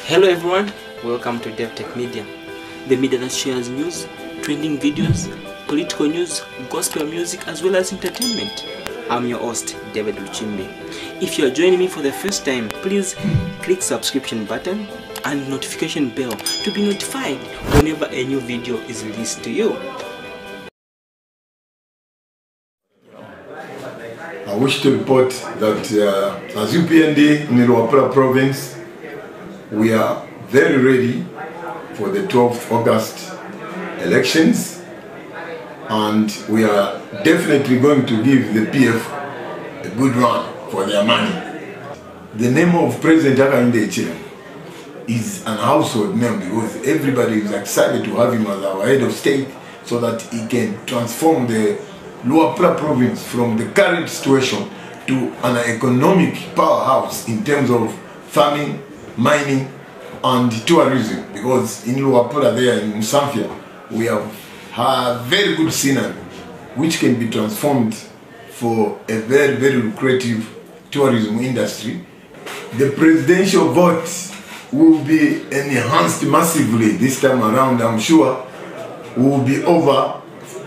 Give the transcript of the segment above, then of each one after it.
Hello everyone, welcome to DevTech Media, the media that shares news, trending videos, political news, gospel music, as well as entertainment. I'm your host, David Luchimbi. If you are joining me for the first time, please click subscription button and notification bell to be notified whenever a new video is released to you. I wish to report that as UPND in the Luapula province, we are very ready for the 12th August elections, and we are definitely going to give the PF a good run for their money. The name of President Hakainde Hichilema is an household name because everybody is excited to have him as our head of state so that he can transform the Luapula province from the current situation to an economic powerhouse in terms of farming, mining and tourism, because in Luapula there in Musamfia we have a very good scenery which can be transformed for a very lucrative tourism industry. The presidential vote will be enhanced massively this time around. I'm sure will be over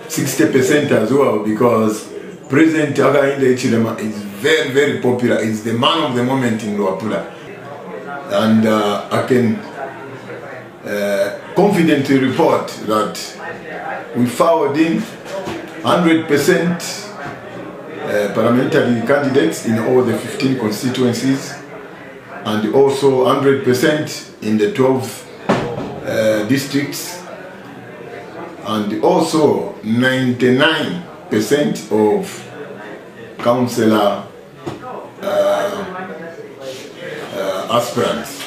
60% as well, because President Hakainde Hichilema is very popular. He's the man of the moment in Luapula. And I can confidently report that we forward in 100% parliamentary candidates in all the 15 constituencies, and also 100% in the 12 districts, and also 99% of councillor aspirants,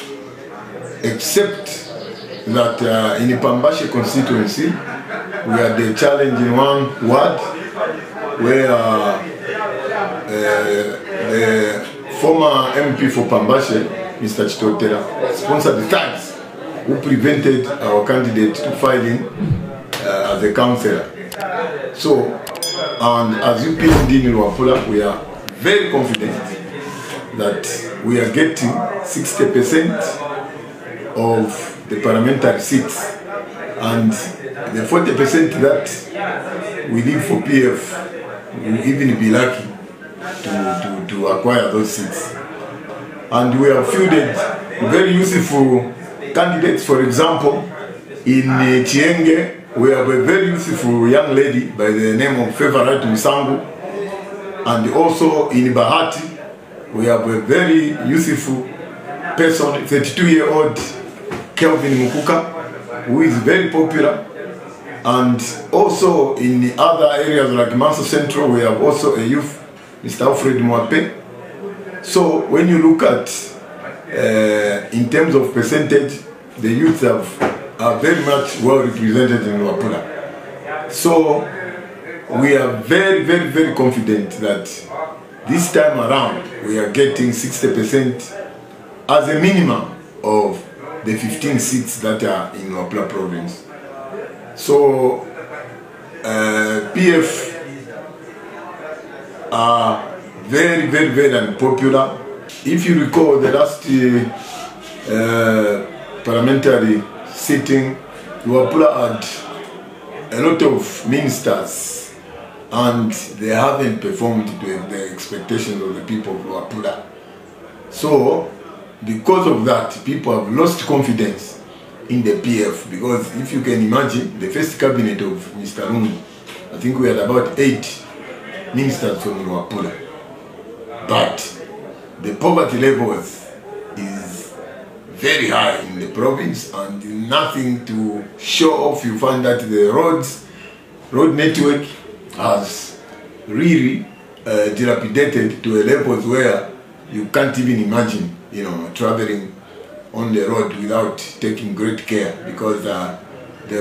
except that in the Pambashe constituency we had the challenge in one ward where the former MP for Pambashe, Mr. Chitotera, sponsored the thugs who prevented our candidate to file in as a councillor. So, and as UPND in Luapula, we are very confident that we are getting 60% of the parliamentary seats, and the 40% that we leave for PF will even be lucky to acquire those seats. And we have fielded very useful candidates. For example, in Chienge we have a very useful young lady by the name of Favorite Musangu, and also in Bahati we have a very useful person, 32-year-old Kelvin Mukuka, who is very popular. And also in the other areas like Manso Central, we have also a youth, Mr. Alfred Mwape. So when you look at, in terms of percentage, the youth are very much well represented in Luapula. So we are very confident that this time around we are getting 60% as a minimum of the 15 seats that are in Luapula province. So PF are very unpopular. If you recall the last parliamentary sitting, Luapula had a lot of ministers and they haven't performed to the expectations of the people of Luapula. So because of that, people have lost confidence in the PF, because if you can imagine, the first cabinet of Mr. Lungu, I think we had about 8 ministers from Luapula. But the poverty levels is very high in the province and nothing to show off. You find that the road network has really dilapidated to a levels where you can't even imagine, traveling on the road without taking great care, because the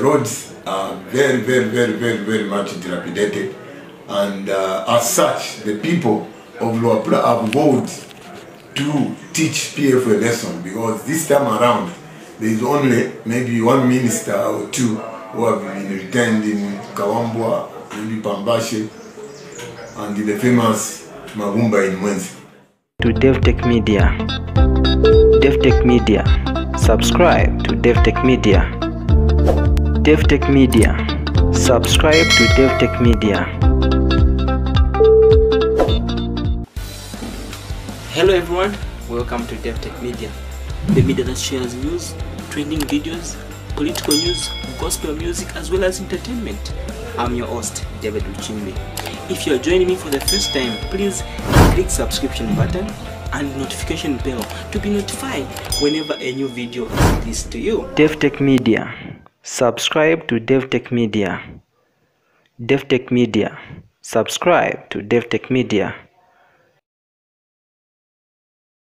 roads are very much dilapidated. And as such, the people of Luapula have vowed to teach PF a lesson, because this time around there is only maybe one minister or two who have been retained in Kawambwa, maybe Pambashe, and the famous Magumba in Mwenzi. To DevTech Media, Subscribe to DevTech Media. DevTech Media. Subscribe to DevTech Media. Hello everyone, welcome to DevTech Media, the media that shares news, trending videos, political news, gospel music, as well as entertainment. I'm your host, David Luchimbe. If you are joining me for the first time, please click subscription button and notification bell to be notified whenever a new video is released to you. DevTech Media. Subscribe to DevTech Media. DevTech Media. Subscribe to DevTech Media.